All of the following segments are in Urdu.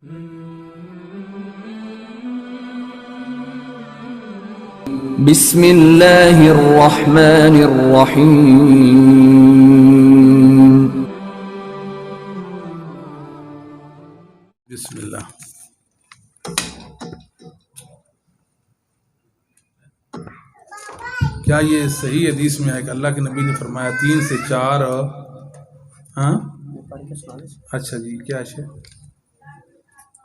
بسم اللہ الرحمن الرحیم. بسم اللہ. کیا یہ صحیح حدیث میں ہے کہ اللہ کے نبی نے فرمایا 3 سے 4؟ ہاں اچھا جی، کیا ہے؟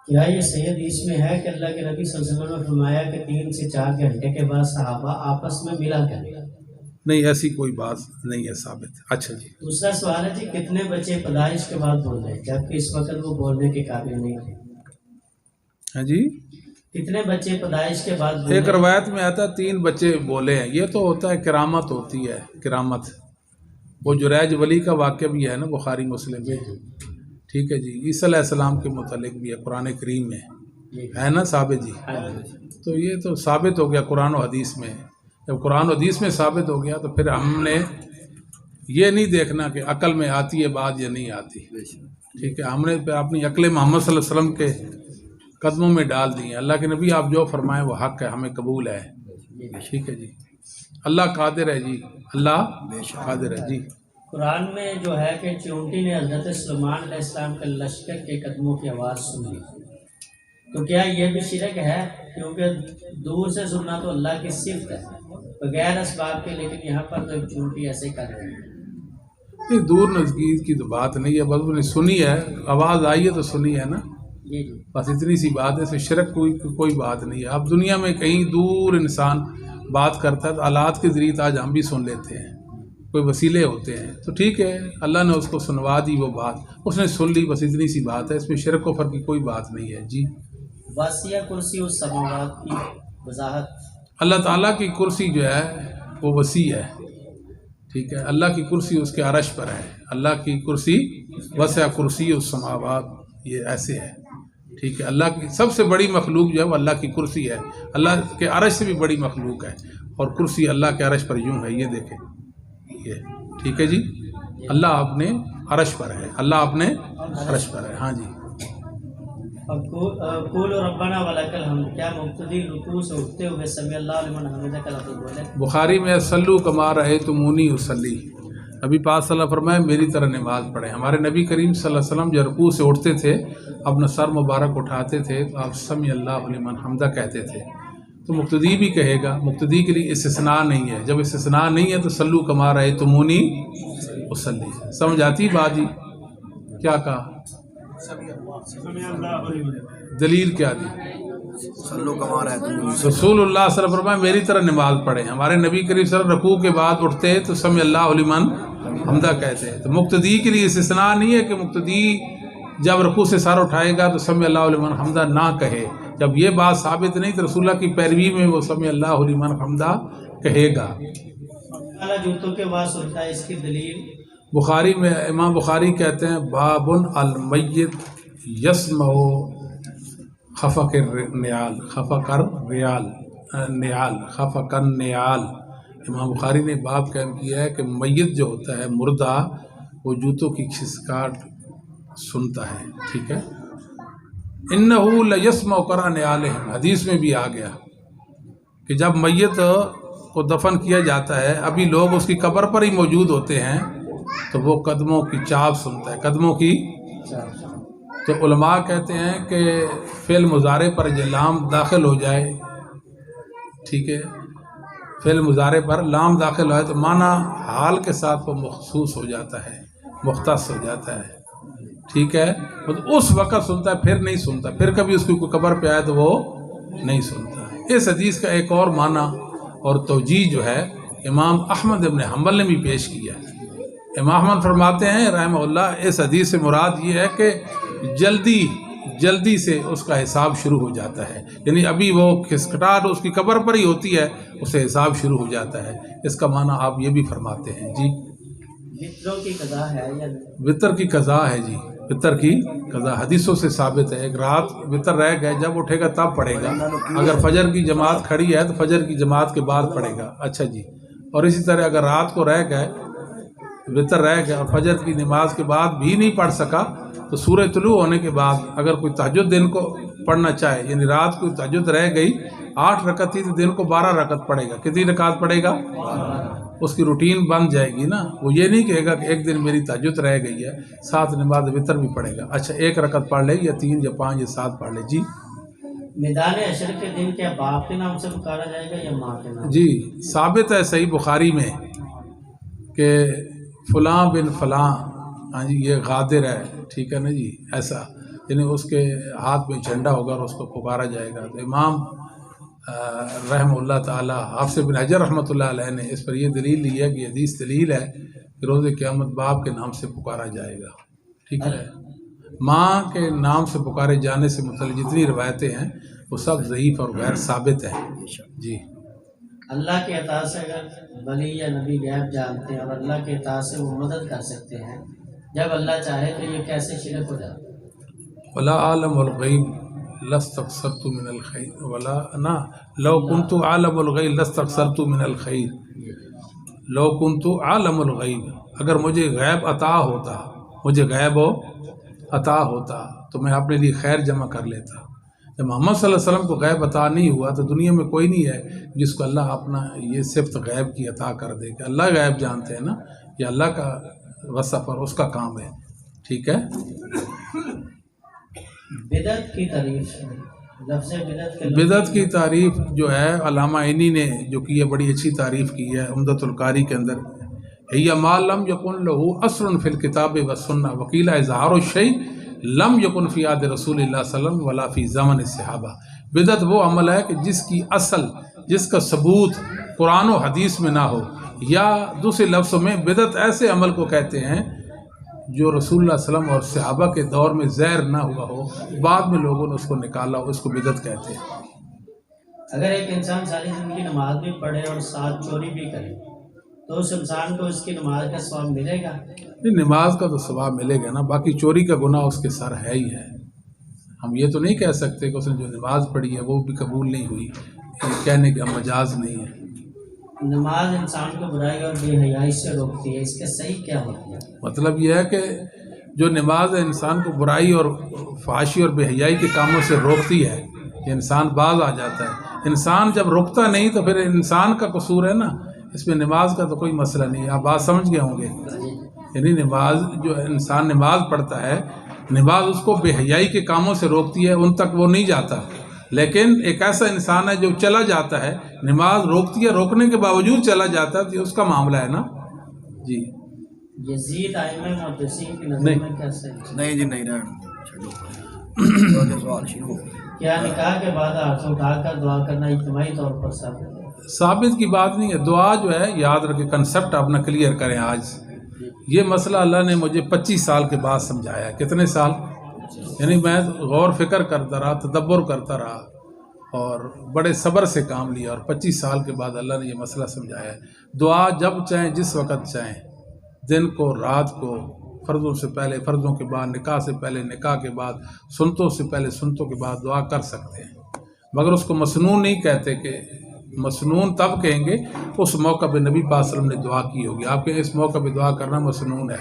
کیا یہ صحیح حدیث میں ہے کہ اللہ کے نبی صلی اللہ علیہ وسلم نے فرمایا کہ 3 سے 4 گھنٹے کے بعد صحابہ آپس میں ملا کریں؟ نہیں، ایسی کوئی بات نہیں ہے ثابت. اچھا جی. دوسرا سوال ہے جی، کتنے بچے پیدائش کے بعد بول رہے ہیں جبکہ اس وقت وہ بولنے کے قابل نہیں تھے؟ ہاں جی، کتنے بچے پیدائش کے بعد بولے؟ ایک روایت میں آتا ہے 3 بچے بولے ہیں. یہ تو ہوتا ہے کرامت ہوتی ہے، کرامت. وہ جریج ولی کا واقعہ بھی ہے نا بخاری مسلم میں. ٹھیک ہے جی. عیسیٰ علیہ السلام کے متعلق بھی ہے قرآن کریم میں، ہے نا ثابت جی. تو یہ تو ثابت ہو گیا قرآن و حدیث میں. جب قرآن و حدیث میں ثابت ہو گیا تو پھر ہم نے یہ نہیں دیکھنا کہ عقل میں آتی ہے بات یا نہیں آتی. ٹھیک ہے، ہم نے پھر اپنی عقل محمد صلی اللہ علیہ وسلم کے قدموں میں ڈال دی ہیں. اللہ کے نبی آپ جو فرمائیں وہ حق ہے، ہمیں قبول ہے. ٹھیک ہے جی. اللہ قادر ہے جی، اللہ قادر ہے جی. قرآن میں جو ہے کہ چونٹی نے حضرت سلیمان علیہ السلام کے لشکر کے قدموں کی آواز سن لی، تو کیا یہ بھی شرک ہے؟ کیونکہ دور سے سننا تو اللہ کی صفت ہے بغیر اسباب کے، لیکن یہاں پر تو چونٹی ایسے کر رہے ہیں. یہ دور نزدیک کی تو بات نہیں ہے، بس انہیں سنی ہے، آواز آئی ہے تو سنی ہے نا. جی جی. بس اتنی سی بات ہے. اس میں شرک کوئی بات نہیں ہے. اب دنیا میں کہیں دور انسان بات کرتا ہے تو آلات کے ذریعے آج ہم بھی سن لیتے ہیں، کوئی وسیلے ہوتے ہیں تو ٹھیک ہے، اللہ نے اس کو سنوا دی وہ بات، اس نے سن لی، بس اتنی سی بات ہے. اس میں شرک و کفر کی کوئی بات نہیں ہے جی. واسیہ کرسی السماوات کی وضاحت. اللہ تعالیٰ کی کرسی جو ہے وہ وسیع ہے. ٹھیک ہے، اللہ کی کرسی اس کے عرش پر ہے. اللہ کی کرسی وسع کرسی السماوات، یہ ایسے ہے. ٹھیک ہے، اللہ کی سب سے بڑی مخلوق جو ہے وہ اللہ کی کرسی ہے. اللہ کے عرش سے بھی بڑی مخلوق ہے، اور کرسی اللہ کے عرش پر یوں ہے، یہ دیکھیں یہ. ٹھیک ہے جی. اللہ اپنے عرش پر ہے، اللہ اپنے عرش پر ہے. ہاں جی. قول ربنا ولک الحمد، کیا مبتدی رکوع سے اٹھتے ہوئے سمی اللہ لمن حمدہ کا لفظ بولے؟ بخاری میں صلو کما رأیتمونی اصلی، نبی پاک صلی اللہ علیہ وسلم فرمائے میری طرح نماز پڑھیں. ہمارے نبی کریم صلی اللہ علیہ وسلم جب رکوع سے اٹھتے تھے، اپنا سر مبارک اٹھاتے تھے تو آپ سمی اللہ لمن حمدہ کہتے تھے. تو مقتدی بھی کہے گا. مقتدی کے لیے استثناء نہیں ہے. جب استثناء نہیں ہے تو صلو کما رأیتمونی اصلی. سمجھ آتی بات جی؟ کیا کہا؟ دلیل کیا دی؟ رسول اللہ صلی اللہ علیہ وسلم فرمایا میری طرح نماز پڑھیں. ہمارے نبی کریم صلی اللہ علیہ وسلم رکوع کے بعد اٹھتے تو سمی اللہ لمن حمدہ کہتے ہیں. تو مقتدی کے لیے استثناء نہیں ہے کہ مقتدی جب رکوع سے سر اٹھائے گا تو سمی اللہ لمن حمدہ نہ کہے. جب یہ بات ثابت نہیں تو رسول اللہ کی پیروی میں وہ سمی اللہ لمن حمدہ کہے گا. جوتوں کے بعد سنتا ہے، اس کی دلیل بخاری میں امام بخاری کہتے ہیں باب المیت یسمع خفق النعال، خفق النعال. امام بخاری نے باب قائم کیا ہے کہ میت جو ہوتا ہے مردہ، وہ جوتوں کی کھسکاٹ سنتا ہے. ٹھیک ہے. انہ لیسمع قرع نعالہم، حدیث میں بھی آ گیا کہ جب میت کو دفن کیا جاتا ہے، ابھی لوگ اس کی قبر پر ہی موجود ہوتے ہیں تو وہ قدموں کی چاپ سنتا ہے، قدموں کی. تو علماء کہتے ہیں کہ فعل مضارع پر یہ لام داخل ہو جائے، ٹھیک ہے، فعل مضارع پر لام داخل ہو جائے تو معنی حال کے ساتھ وہ مخصوص ہو جاتا ہے، مختص ہو جاتا ہے. ٹھیک ہے. اس وقت سنتا ہے، پھر نہیں سنتا. پھر کبھی اس کی کوئی قبر پہ آئے تو وہ نہیں سنتا. اس حدیث کا ایک اور معنی اور توجیہ جو ہے امام احمد ابن حنبل نے بھی پیش کیا. امام احمد فرماتے ہیں رحمہ اللہ اس حدیث سے مراد یہ ہے کہ جلدی سے اس کا حساب شروع ہو جاتا ہے. یعنی ابھی وہ کھسکٹاہٹ اس کی قبر پر ہی ہوتی ہے، اسے حساب شروع ہو جاتا ہے. اس کا معنی آپ یہ بھی فرماتے ہیں جی. وطروں کی قضا ہے یا وطر کی قضا ہے جی. وطر کی قضا حدیثوں سے ثابت ہے. ایک رات وطر رہ گئے، جب اٹھے گا تب پڑھے گا. اگر فجر کی جماعت کھڑی ہے تو فجر کی جماعت کے بعد پڑھے گا. اچھا جی. اور اسی طرح اگر رات کو رہ گئے وطر رہ گیا اور فجر کی نماز کے بعد بھی نہیں پڑھ سکا تو سورج طلوع ہونے کے بعد اگر کوئی تہجد دن کو پڑھنا چاہے، یعنی رات کو تہجد رہ گئی 8 رکعت تھی تو دن کو 12 رکعت پڑھے گا. کتنی رکعت پڑھے گا؟ اس کی روٹین بن جائے گی نا. وہ یہ نہیں کہے گا کہ ایک دن میری تہجد رہ گئی ہے 7 نماز وطر بھی پڑھے گا. اچھا 1 رکعت پڑھ لے یا 3 یا 5 یا 7 پڑھ لے. جی میدان حشر کے دن کیا باپ کے نام سے پکارا جائے گا یا ماں کے نام؟ جی ثابت ہے صحیح بخاری میں کہ فلاں بن فلاں، ہاں جی یہ غادر ہے، ٹھیک ہے نا جی، ایسا یعنی اس کے ہاتھ میں جھنڈا ہوگا اور اس کو پکارا جائے گا. تو امام رحمہ اللہ تعالیٰ حافظ بن حجر رحمۃ اللہ علیہ نے اس پر یہ دلیل لی ہے کہ یہ حدیث دلیل ہے کہ روز قیامت باپ کے نام سے پکارا جائے گا. ٹھیک ہے. ماں کے نام سے پکارے جانے سے متعلق جتنی روایتیں ہیں وہ سب ضعیف اور غیر ثابت ہیں. جی اللہ کے عطا سے اگر ولی یا نبی غیب جانتے ہیں اور اللہ کے عطا سے وہ مدد کر سکتے ہیں، جب اللہ چاہے تو یہ کیسے شرک ہو جاتا ہے؟ ولا عالم الغیب لاستکثرت من الخیر ولا نا لو کنت عالم الغیب لاستکثرت من الخیر. لو کنت عالم الغیب، اگر مجھے غیب عطا ہوتا، مجھے غیب عطا ہوتا تو میں اپنے لیے خیر جمع کر لیتا. جب محمد صلی اللہ علیہ وسلم کو غیب عطا نہیں ہوا تو دنیا میں کوئی نہیں ہے جس کو اللہ اپنا یہ صفت غیب کی عطا کر دے کہ اللہ غیب جانتے ہیں نا، یہ اللہ کا وصف اور اس کا کام ہے. ٹھیک ہے. بدعت کی تعریف، لفظ بدعت کے بدعت کی تعریف جو ہے علامہ عینی نے جو کی ہے بڑی اچھی تعریف کی ہے عمدۃ القاری کے اندر. ہی ما لم یکن لہ اصل فی الکتاب والسنہ وقیل اظہار الشیء لم یکن فی عہد رسول اللہ صلی اللہ علیہ وسلم ولا فی زمن الصحابہ. بدعت وہ عمل ہے کہ جس کی اصل، جس کا ثبوت قرآن و حدیث میں نہ ہو، یا دوسرے لفظوں میں بدعت ایسے عمل کو کہتے ہیں جو رسول اللہ صلی اللہ علیہ وسلم اور صحابہ کے دور میں ظاہر نہ ہوا ہو، بعد میں لوگوں نے اس کو نکالا ہو، اس کو بدعت کہتے ہیں. اگر ایک انسان ساری زندگی نماز بھی پڑھے اور ساتھ چوری بھی کرے تو اس انسان کو اس کی نماز کا ثواب ملے گا؟ نہیں، نماز کا تو ثواب ملے گا نا، باقی چوری کا گناہ اس کے سر ہے ہی ہے. ہم یہ تو نہیں کہہ سکتے کہ اس نے جو نماز پڑھی ہے وہ بھی قبول نہیں ہوئی، یہ کہنے کا مجاز نہیں ہے. نماز انسان کو برائی اور بے حیائی سے روکتی ہے، اس کے صحیح کیا ہوتی ہے؟ مطلب یہ ہے کہ جو نماز ہے انسان کو برائی اور فحاشی اور بے حیائی کے کاموں سے روکتی ہے، کہ انسان باز آ جاتا ہے. انسان جب رکتا نہیں تو پھر انسان کا قصور ہے نا، اس میں نماز کا تو کوئی مسئلہ نہیں ہے. آپ بات سمجھ گئے ہوں گے. یعنی نماز جو انسان نماز پڑھتا ہے، نماز اس کو بے حیائی کے کاموں سے روکتی ہے، ان تک وہ نہیں جاتا. لیکن ایک ایسا انسان ہے جو چلا جاتا ہے، نماز روکتی ہے، روکنے کے باوجود چلا جاتا ہے، تو اس کا معاملہ ہے نا. جی یزید ائمہ محدثین کی نظر میں کیا صحیح؟ نہیں جی نہیں سوال شروع. کیا نکاح کے بعد ہاتھ اٹھا کر دعا کرنا اجتماعی طور پر ثابت ہے؟ ثابت کی بات نہیں ہے. دعا جو ہے یاد رکھے، کنسپٹ اپنا کلیئر کریں. آج یہ مسئلہ اللہ نے مجھے 25 سال کے بعد سمجھایا. کتنے سال؟ یعنی میں غور فکر کرتا رہا، تدبر کرتا رہا اور بڑے صبر سے کام لیا، اور 25 سال کے بعد اللہ نے یہ مسئلہ سمجھایا ہے. دعا جب چاہیں، جس وقت چاہیں، دن کو، رات کو، فرضوں سے پہلے، فرضوں کے بعد، نکاح سے پہلے، نکاح کے بعد، سنتوں سے پہلے، سنتوں کے بعد دعا کر سکتے ہیں. مگر اس کو مسنون نہیں کہتے. کہ مسنون تب کہیں گے اس موقع پہ نبی پاک صلی اللہ علیہ وسلم نے دعا کی ہوگی. آپ کے اس موقع پہ دعا کرنا مسنون ہے.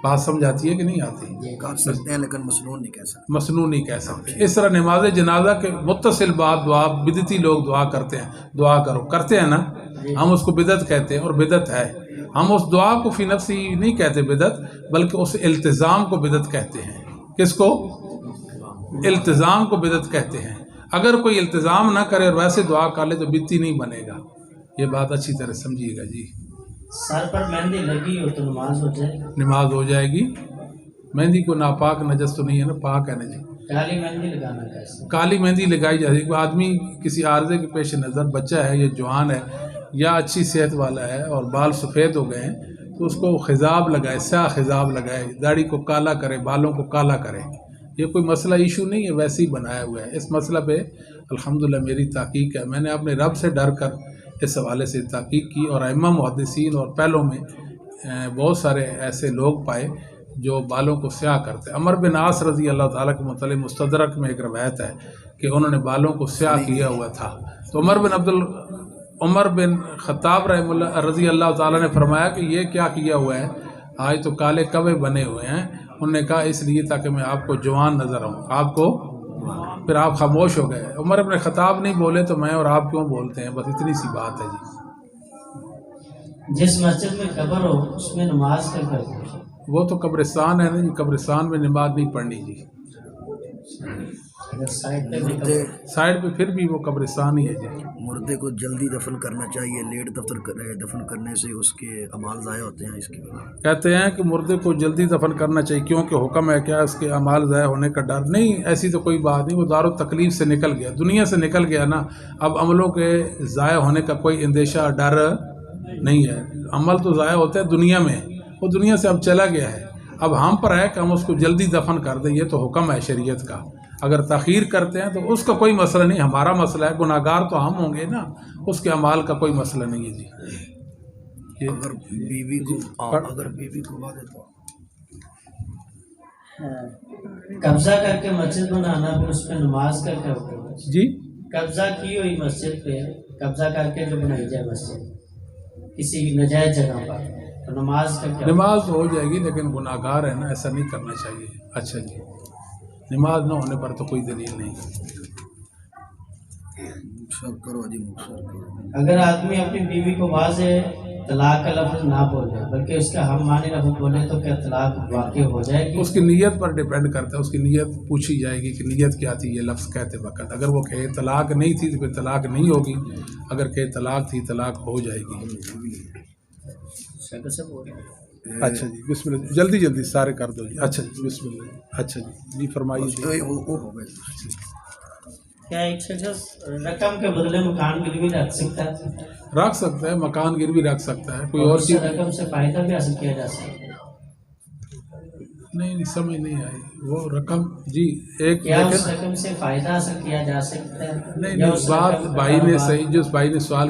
بات سمجھ آتی ہے کہ نہیں آتی؟ کر سکتے ہیں لیکن مسنون نہیں کہہ سکتے. مسنون نہیں کہہ سکتے. اس طرح نماز جنازہ کے متصل بعد دعا، بدعتی لوگ دعا کرتے ہیں، دعا کرو کرتے ہیں نا، ہم اس کو بدعت کہتے ہیں، اور بدعت ہے. ہم اس دعا کو فی نفسی نہیں کہتے بدعت، بلکہ اس التزام کو بدعت کہتے ہیں. کس کو؟ التزام کو بدعت کہتے ہیں. اگر کوئی التزام نہ کرے اور ویسے دعا کر لے تو بدعتی نہیں بنے گا. یہ بات اچھی طرح سمجھیے گا. جی سر پر مہندی لگی ہو تو نماز ہو جائے گی؟ نماز ہو جائے گی. مہندی کو ناپاک نجس تو نہیں ہے نا، پاک ہے نا. جی کالی مہندی لگانا کیسے؟ کالی مہندی لگائی جائے گی. آدمی کسی عارضے کے پیش نظر، بچہ ہے یا جوان ہے یا اچھی صحت والا ہے اور بال سفید ہو گئے ہیں، تو اس کو خضاب لگائے، سیاہ خضاب لگائے، داڑھی کو کالا کرے، بالوں کو کالا کرے. یہ کوئی مسئلہ ایشو نہیں ہے، ویسے ہی بنایا ہوا ہے. اس مسئلہ پہ الحمدللہ میری تحقیق ہے. میں نے اپنے رب سے ڈر کر اس حوالے سے تحقیق کی، اور ائمہ محدثین اور پہلوں میں بہت سارے ایسے لوگ پائے جو بالوں کو سیاہ کرتے. عمر بن عاص رضی اللہ تعالیٰ کے متعلق مستدرک میں ایک روایت ہے کہ انہوں نے بالوں کو سیاہ کیا ہوا تھا. تو عمر بن عمر بن خطاب رضی اللہ تعالیٰ نے فرمایا کہ یہ کیا کیا ہوا ہے، آج تو کالے کبے بنے ہوئے ہیں. انہوں نے کہا اس لیے تاکہ میں آپ کو جوان نظر آؤں. آپ کو پھر آپ خاموش ہو گئے. عمر بن خطاب نہیں بولے تو میں اور آپ کیوں بولتے ہیں؟ بس اتنی سی بات ہے جی. جس مسجد میں قبر ہو اس میں نماز کر کر وہ تو قبرستان ہے نا جی، قبرستان میں نماز نہیں پڑھنی جی. اگر سائڈ پہ بھی قبر سائڈ پہ پھر بھی وہ قبرستان ہی ہے جی. مردے کو جلدی دفن کرنا چاہیے، لیٹ دفن کرنے سے اس کے اعمال ضائع ہوتے ہیں. اس کی کہتے ہیں کہ مردے کو جلدی دفن کرنا چاہیے کیونکہ حکم ہے. کیا اس کے اعمال ضائع ہونے کا ڈر؟ نہیں، ایسی تو کوئی بات نہیں. وہ دار التکلیف سے نکل گیا، دنیا سے نکل گیا نا. اب عملوں کے ضائع ہونے کا کوئی اندیشہ ڈر نہیں ہے. عمل تو ضائع ہوتا ہے دنیا میں، وہ دنیا سے اب چلا گیا ہے. اب ہم پر ہے کہ ہم اس کو جلدی دفن کر دیں، یہ تو حکم ہے شریعت کا. اگر تاخیر کرتے ہیں تو اس کا کوئی مسئلہ نہیں. ہمارا مسئلہ ہے، گناہ گار تو ہم ہوں گے نا، اس کے اعمال کا کوئی مسئلہ نہیں ہے جی. اگر بیوی کو بعد تو قبضہ کر کے مسجد بنانا پھر اس پہ نماز کر کے ہوگا جی. قبضہ کی ہوئی مسجد پہ قبضہ کر کے جو بنائی جائے مسجد کسی نجائز جگہ پر تو نماز کا کیا؟ نماز تو ہو جائے گی لیکن گناہ گار ہے نا، ایسا نہیں کرنا چاہیے. اچھا جی، نماز نہ ہونے پر تو کوئی دلیل نہیں. اگر آدمی اپنی بیوی کو واضح طلاق کا لفظ نہ بولے بلکہ اس کا ہم معنی لفظ بولے تو کیا طلاق واقع ہو جائے گی؟ اس کی نیت پر ڈیپینڈ کرتا ہے. اس کی نیت پوچھی جائے گی کہ نیت کیا تھی یہ لفظ کہتے وقت. اگر وہ کہے طلاق نہیں تھی تو پھر طلاق نہیں ہوگی، اگر کہے طلاق تھی طلاق ہو جائے گی. اچھا جی، بسم اللہ. جلدی جلدی سارے کر دو جی. اچھا جی، بسم اللہ. اچھا جی، جی فرمائیے. کیا ایک شخص رقم کے بدلے مکان گروی رکھ سکتا ہے؟ رکھ سکتا ہے، مکان گروی رکھ سکتا ہے. کوئی اور چیز رقم سے فائدہ بھی حاصل کیا جا سکتا ہے؟ نہیں سمجھ نہیں آئی. وہ رقم جی ایک کیا اس رقم سے فائدہ حاصل کیا جا سکتا ہے؟ نہیں اس بات بھائی نے صحیح، جس بھائی نے سوال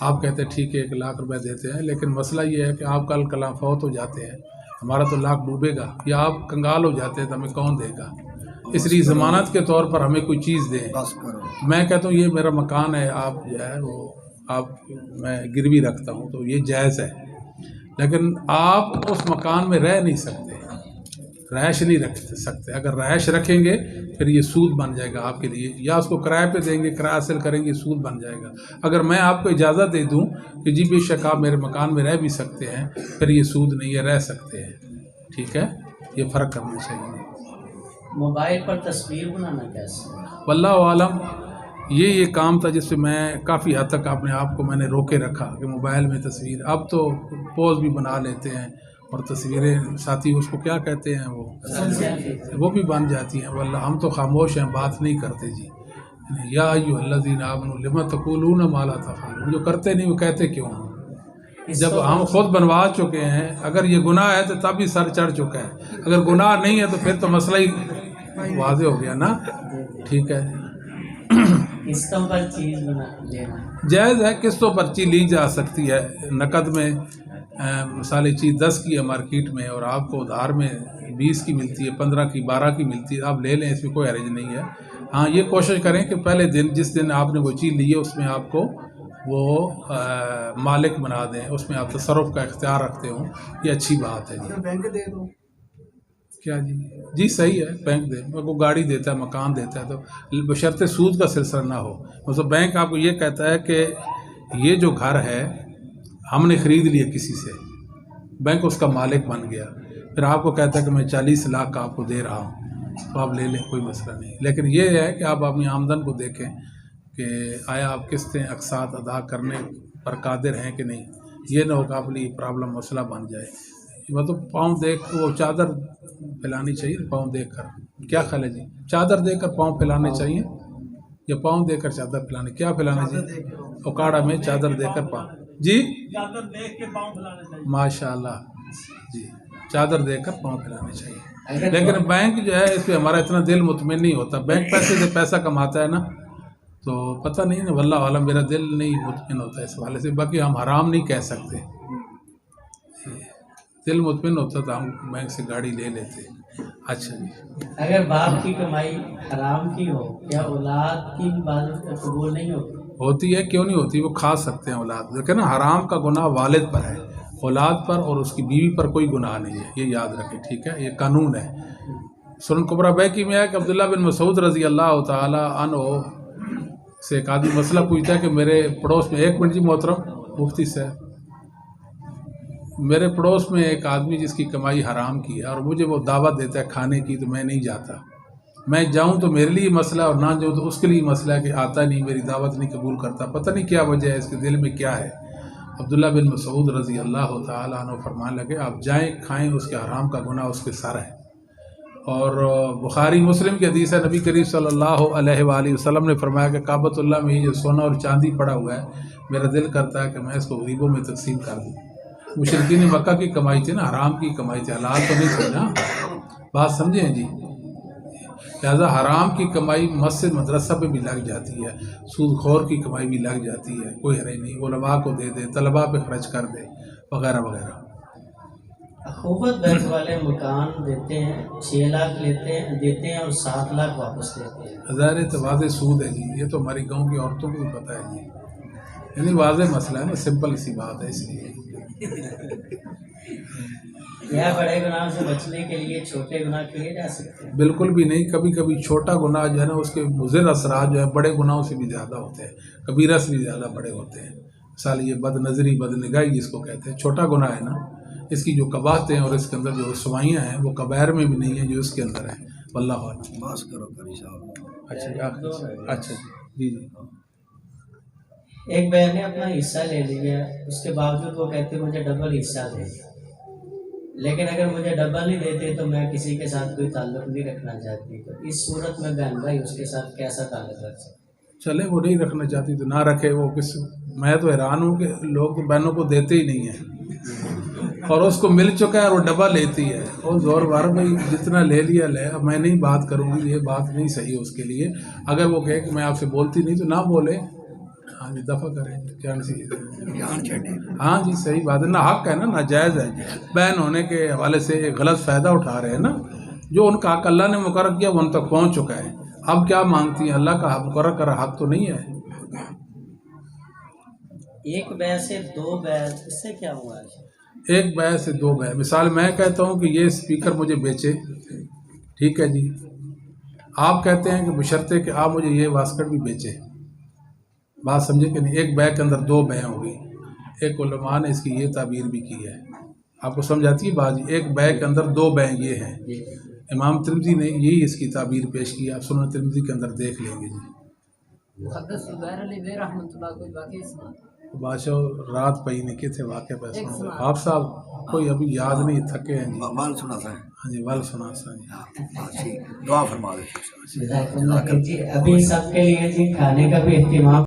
آپ کہتے ہیں ٹھیک ہے 1 لاکھ روپے دیتے ہیں، لیکن مسئلہ یہ ہے کہ آپ کل کلاں فوت ہو جاتے ہیں، ہمارا تو لاکھ ڈوبے گا، یا آپ کنگال ہو جاتے ہیں تو ہمیں کون دے گا؟ اس لیے ضمانت کے طور پر ہمیں کوئی چیز دیں. میں کہتا ہوں یہ میرا مکان ہے، آپ جو ہے وہ آپ میں گروی رکھتا ہوں تو یہ جائز ہے. لیکن آپ اس مکان میں رہ نہیں سکتے، رہائش نہیں رکھ سکتے. اگر رہائش رکھیں گے پھر یہ سود بن جائے گا آپ کے لیے، یا اس کو کرائے پہ دیں گے، کرایہ حاصل کریں گے، سود بن جائے گا. اگر میں آپ کو اجازت دے دوں کہ جی بے شک آپ میرے مکان میں رہ بھی سکتے ہیں، پھر یہ سود نہیں ہے، رہ سکتے ہیں. ٹھیک ہے، یہ فرق کرنا چاہیے. موبائل پر تصویر بنانا کیسے؟ واللہ عالم. یہ کام تھا جس سے میں کافی حد تک اپنے آپ کو میں نے روکے رکھا کہ موبائل میں تصویر. اب تو پوز بھی بنا لیتے ہیں اور تصویریں ساتھی اس کو کیا کہتے ہیں وہ بھی بن جاتی ہیں. واللہ ہم تو خاموش ہیں، بات نہیں کرتے جی. یا ایھا الذین آمنوا لم تقولون ما لا تفعلون. جو کرتے نہیں وہ کہتے کیوں ہیں؟ جب ہم خود بنوا چکے ہیں، اگر یہ گناہ ہے تو تب ہی سر چڑھ چکا ہے. اگر گناہ نہیں ہے تو پھر تو مسئلہ ہی واضح ہو گیا نا. ٹھیک ہے، قسطوں پر چیز بنا لینا جائز ہے. قسطوں پر چیز لی جا سکتی ہے. نقد میں مثال چیز 10 کی ہے مارکیٹ میں اور آپ کو ادھار میں 20 کی ملتی ہے، 15 کی، 12 کی ملتی ہے، آپ لے لیں، اس میں کوئی حرج نہیں ہے. ہاں یہ کوشش کریں کہ پہلے دن جس دن آپ نے وہ چیز لی ہے اس میں آپ کو وہ مالک بنا دیں، اس میں آپ تصرف کا اختیار رکھتے ہوں. یہ اچھی بات ہے جی. بینک دے دو کیا جی صحیح ہے. بینک دے، میں کو گاڑی دیتا ہے، مکان دیتا ہے تو بشرط سود کا سلسلہ نہ ہو. مطلب بینک آپ کو یہ کہتا ہے کہ یہ جو گھر ہے ہم نے خرید لیا کسی سے، بینک اس کا مالک بن گیا، پھر آپ کو کہتا ہے کہ میں 40 لاکھ کا آپ کو دے رہا ہوں تو آپ لے لیں، کوئی مسئلہ نہیں. لیکن یہ ہے کہ آپ اپنی آمدن کو دیکھیں کہ آیا آپ قسطیں اقساط ادا کرنے پر قادر ہیں کہ نہیں. یہ نہ ہو کہ آپ لیے پرابلم مسئلہ بن جائے. مطلب پاؤں دیکھ وہ چادر پھیلانی چاہیے، پاؤں دیکھ کر. کیا خیال ہے جی؟ چادر دیکھ کر پاؤں پھیلانے چاہیے یا پاؤں دیکھ کر چادر پھیلانے؟ کیا پھیلانا چاہیے؟ اوکاڑا میں چادر دیکھ کر پاؤں جی، چادر دیکھ کے پاؤں پھیلانا چاہیے. ماشاء اللہ جی، چادر دیکھ کر پاؤں پھیلانے چاہیے. لیکن بینک جو ہے اس پہ ہمارا اتنا دل مطمئن نہیں ہوتا. بینک پیسے سے پیسہ کماتا ہے نا، تو پتہ نہیں نا، واللہ عالم میرا دل نہیں مطمئن ہوتا اس حوالے سے. باقی ہم حرام نہیں کہہ سکتے، دل مطمئن ہوتا تو ہم بینک سے گاڑی لے لیتے. اچھا جی، اگر باپ کی کمائی حرام کی ہو کیا اولاد کی عبادت قبول نہیں ہوتی؟ ہوتی ہے، کیوں نہیں ہوتی؟ وہ کھا سکتے ہیں اولاد. دیکھیں نا، حرام کا گناہ والد پر ہے، اولاد پر اور اس کی بیوی پر کوئی گناہ نہیں ہے، یہ یاد رکھیں. ٹھیک ہے، یہ قانون ہے. سنن کبریٰ بیہقی میں ہے کہ عبداللہ بن مسعود رضی اللہ تعالی عنہ سے ایک آدمی مسئلہ پوچھتا ہے کہ میرے پڑوس میں، ایک منٹ جی محترم مفتی صاحب، میرے پڑوس میں ایک آدمی جس کی کمائی حرام کی ہے اور مجھے وہ دعوت دیتا ہے کھانے کی تو میں نہیں جاتا. میں جاؤں تو میرے لیے مسئلہ اور نہ جاؤں تو اس کے لیے مسئلہ ہے کہ آتا نہیں، میری دعوت نہیں قبول کرتا. پتہ نہیں کیا وجہ ہے، اس کے دل میں کیا ہے. عبداللہ بن مسعود رضی اللہ تعالیٰ عنہ فرمانے لگے آپ جائیں کھائیں، اس کے حرام کا گناہ اس کے سر ہے. اور بخاری مسلم کی حدیث ہے، نبی کریم صلی اللہ علیہ وآلہ وسلم نے فرمایا کہ کعبۃ اللہ میں یہ جو سونا اور چاندی پڑا ہوا ہے میرا دل کرتا ہے کہ میں اس کو غریبوں میں تقسیم کر دوں. مشرکین مکہ کی کمائی تھی نا، حرام کی کمائی تھی، حلال تو نہیں تھی نا. بات سمجھیں جی. لہٰذا حرام کی کمائی مسجد مدرسہ پہ بھی لگ جاتی ہے، سود خور کی کمائی بھی لگ جاتی ہے، کوئی حرج نہیں. علماء کو دے دے، طلباء پہ خرچ کر دے، وغیرہ وغیرہ. اخوت بیت والے مکان دیتے ہیں، 6 لاکھ دیتے ہیں اور 7 لاکھ واپس دیتے ہیں. ظاہر تو واضح سود ہے جی، یہ تو ہماری گاؤں کی عورتوں کو بھی پتہ ہے جی. یعنی واضح مسئلہ ہے نا، سمپل سی بات ہے. اس لیے کیا بڑے گناہ سے بچنے کے لیے چھوٹے گناہ کیے جا سکتے ہیں؟ بالکل بھی نہیں. کبھی کبھی چھوٹا گناہ جو ہے نا، اس کے مضر اثرات جو ہے بڑے گناہوں سے بھی زیادہ ہوتے ہیں، کبیرہ سے بھی زیادہ بڑے ہوتے ہیں. مثال یہ بد نظری، بد نگاہی جس کو کہتے ہیں، چھوٹا گناہ ہے نا، اس کی جو قباحتیں اور اس کے اندر جو رسوائیاں ہیں وہ کبائر میں بھی نہیں ہیں جو اس کے اندر ہیں. واللہ اعلم. باس کرو قاری صاحب. اچھا جی جی. ایک بہن نے اپنا حصہ لے لیا، اس کے باوجود وہ کہتے مجھے ڈبل حصہ دے، لیکن اگر مجھے ڈبل نہیں دیتے تو میں کسی کے ساتھ کوئی تعلق نہیں رکھنا چاہتی. تو اس صورت میں بہن بھائی اس کے ساتھ کیسا تعلق رکھ سکتے؟ چلے وہ نہیں رکھنا چاہتی تو نہ رکھے. وہ کس، میں تو حیران ہوں کہ لوگ تو بہنوں کو دیتے ہی نہیں ہیں اور اس کو مل چکا ہے اور وہ ڈبہ لیتی ہے. اور زور بار بھائی جتنا لے لیا لے، اب میں نہیں بات کروں گی، یہ بات نہیں صحیح اس کے لیے. اگر وہ کہے کہ میں آپ سے بولتی نہیں تو نہ بولے. ہاں جی، دفع کریں کیا ہاں جی، صحیح بات ہے. نہ حق ہے نا، ناجائز ہے. بہن ہونے کے حوالے سے ایک غلط فائدہ اٹھا رہے ہیں نا. جو ان کا حق اللہ نے مقرر کیا وہ ان تک پہنچ چکا ہے. اب کیا مانگتی ہیں؟ اللہ کا مقرر کرا حق تو نہیں ہے. ایک بیع سے 2 بیع، اس سے کیا ہوا ہے؟ ایک بیع سے 2 بیع. مثال میں کہتا ہوں کہ یہ اسپیکر مجھے بیچے، ٹھیک ہے جی. آپ کہتے ہیں کہ بشرطے کہ آپ مجھے یہ واسکٹ بھی بیچے. بات سمجھے کہ نہیں؟ ایک بیع کے اندر 2 بیع ہو گئی. ایک علماء نے اس کی یہ تعبیر بھی کی ہے. آپ کو سمجھ آتی ہے بات جی؟ ایک بیع کے اندر 2 بیع یہ ہیں. امام ترمذی نے یہی اس کی تعبیر پیش کی. آپ سنن ترمذی کے اندر دیکھ لیں گے جی. بادشاہ رات پہ نکے تھے واقعہ پہ سنا. آپ صاحب کوئی ابھی یاد نہیں، تھکے ہیں جی. وال سنا تھا. ہاں جی، وال سنا سا جی. دعا فرما دے. ابھی سب کے لیے جی کھانے کا بھی اہتمام